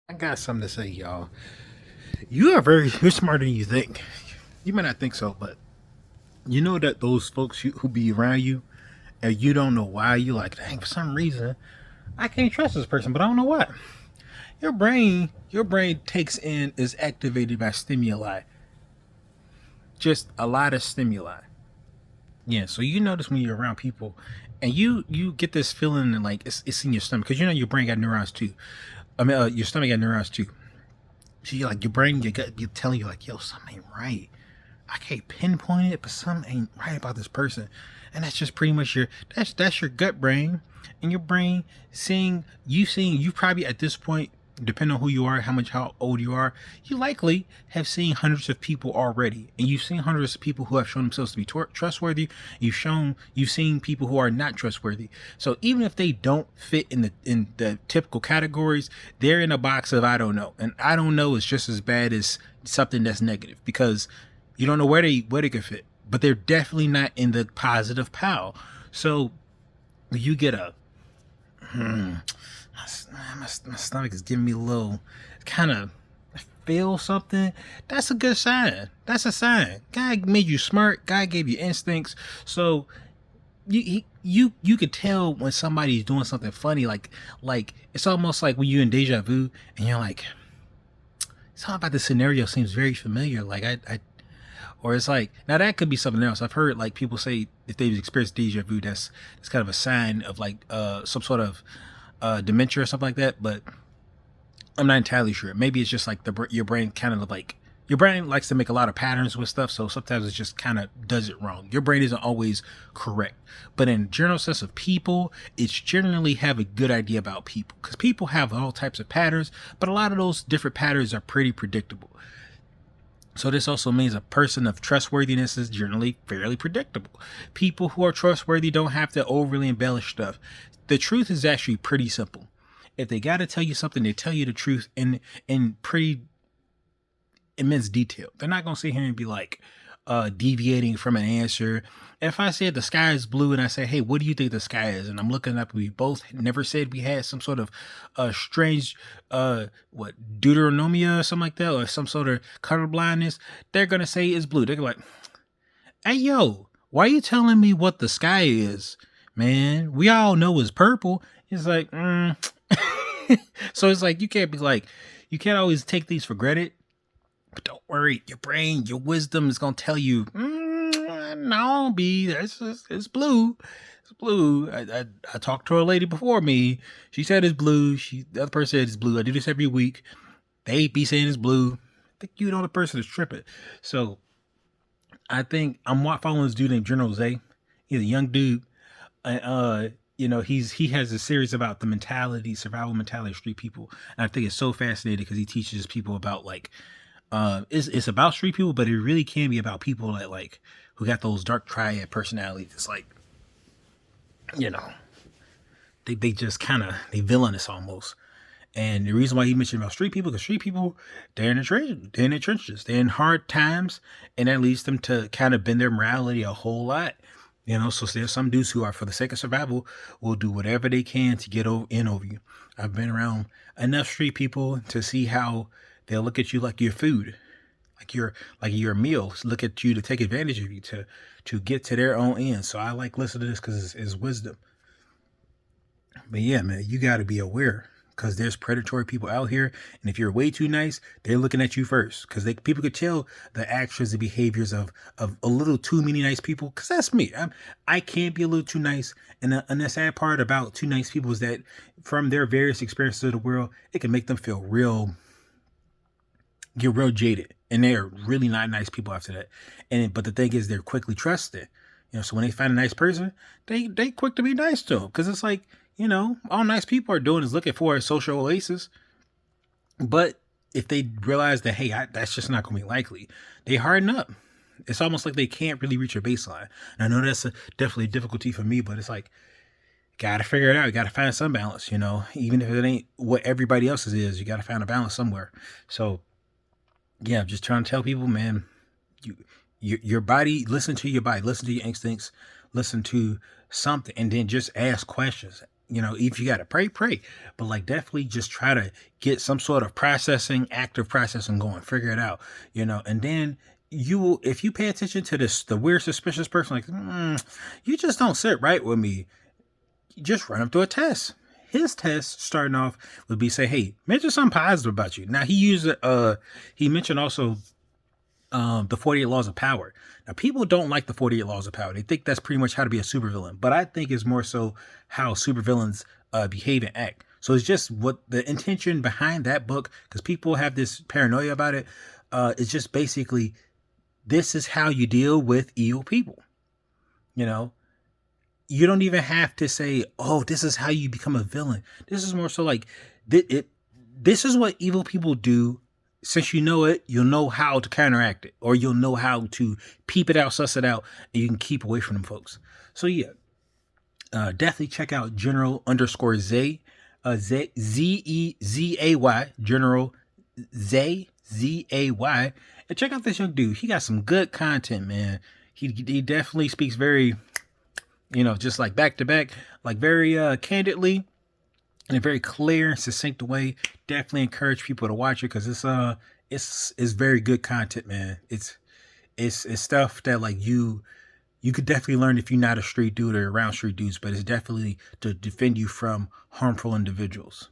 I got something to say, y'all. You're smarter than you think. You might not think so, but you know that those folks who be around you and you don't know why, you like, dang, for some reason, I can't trust this person, but I don't know what. Your brain takes in, is activated by stimuli. Just a lot of stimuli. Yeah, so you notice when you're around people and you get this feeling like it's in your stomach because you know your brain got neurons too. Your stomach got neurons too. So you like your brain, your gut be telling you like, yo, something ain't right. I can't pinpoint it, but something ain't right about this person. And that's just pretty much that's your gut brain. And your brain seeing you probably at this point, depending on who you are, how old you are, you likely have seen hundreds of people already. And you've seen hundreds of people who have shown themselves to be trustworthy. You've seen people who are not trustworthy. So even if they don't fit in the typical categories, they're in a box of I don't know. And I don't know is just as bad as something that's negative because you don't know where they could fit, but they're definitely not in the positive pile. So you get a my stomach is giving me a little kind of feel something. That's a good sign. That's a sign. God made you smart. God gave you instincts. So you could tell when somebody's doing something funny. Like it's almost like when you in deja vu and you're like, something about the scenario seems very familiar. Like I or it's like now that could be something else. I've heard like people say if they've experienced deja vu, that's kind of a sign of like some sort of dementia or something like that. But I'm not entirely sure. Maybe it's just like your brain kind of like your brain likes to make a lot of patterns with stuff, so sometimes it just kind of does it wrong. Your brain isn't always correct, but in general sense of people, it's generally have a good idea about people because people have all types of patterns, but a lot of those different patterns are pretty predictable. So this also means a person of trustworthiness is generally fairly predictable. People who are trustworthy don't have to overly embellish stuff. The truth is actually pretty simple. If they got to tell you something, they tell you the truth in pretty immense detail. They're not going to sit here and be like deviating from an answer. If I said the sky is blue and I say, hey, what do you think the sky is? And I'm looking up, we both never said we had some sort of strange, deuteronomia or something like that, or some sort of color blindness. They're going to say it's blue. They're like, hey, yo, why are you telling me what the sky is? Man, we all know it's purple. It's like, so it's like, you can't always take these for granted. But don't worry, your brain, your wisdom is gonna tell you, no, B, it's blue. It's blue. I talked to a lady before me. She said it's blue. The other person said it's blue. I do this every week. They be saying it's blue. I think you know the person is tripping. So I think I'm following this dude named General Zay. He's a young dude. He has a series about the survival mentality of street people. And I think it's so fascinating because he teaches people about like it's about street people, but it really can be about people that like who got those dark triad personalities. It's like, you know, they just kind of they villainous almost. And the reason why he mentioned about street people, because street people, they're in the trenches, they're in hard times, and that leads them to kind of bend their morality a whole lot. So there's some dudes who are, for the sake of survival, will do whatever they can to get over you. I've been around enough street people to see how they'll look at you like your food, like your meal. Look at you to take advantage of you to get to their own end. So I like listening to this because it's wisdom. But yeah, man, you got to be aware because there's predatory people out here, and if you're way too nice, they're looking at you first because people could tell the actions and behaviors of a little too many nice people. Because that's me. I can't be a little too nice, and the sad part about too nice people is that from their various experiences of the world, it can make them feel get real jaded, and they're really not nice people after that. But the thing is, they're quickly trusted. So when they find a nice person, they quick to be nice to them because it's like, all nice people are doing is looking for a social oasis. But if they realize that, hey, that's just not going to be likely, they harden up. It's almost like they can't really reach your baseline. And I know that's definitely a difficulty for me, but it's like, got to figure it out. You got to find some balance, even if it ain't what everybody else's is, you got to find a balance somewhere. So yeah, I'm just trying to tell people, man, your body, listen to your body, listen to your instincts, listen to something, and then just ask questions. You know, if you gotta pray, pray. But like definitely just try to get some sort of processing, active processing going, figure it out, you know, and then you will, if you pay attention to this, the weird suspicious person, like, you just don't sit right with me. You just run him through a test. His test starting off would be say, hey, mention something positive about you. Now he mentioned also the 48 Laws of Power. Now, people don't like the 48 Laws of Power. They think that's pretty much how to be a supervillain. But I think it's more so how supervillains behave and act. So it's just what the intention behind that book, because people have this paranoia about it. It's just basically, this is how you deal with evil people. You know, you don't even have to say, oh, this is how you become a villain. This is more so like, this is what evil people do. Since you know it, you'll know how to counteract it, or you'll know how to peep it out, suss it out, and you can keep away from them folks. So yeah, definitely check out General _ Zay, Zezay, General Zay, and check out this young dude. He got some good content, man. He definitely speaks very, you know, just like back to back, like very candidly, in a very clear and succinct way. Definitely encourage people to watch it, because it's very good content, man. It's stuff that like you could definitely learn if you're not a street dude or around street dudes, but it's definitely to defend you from harmful individuals.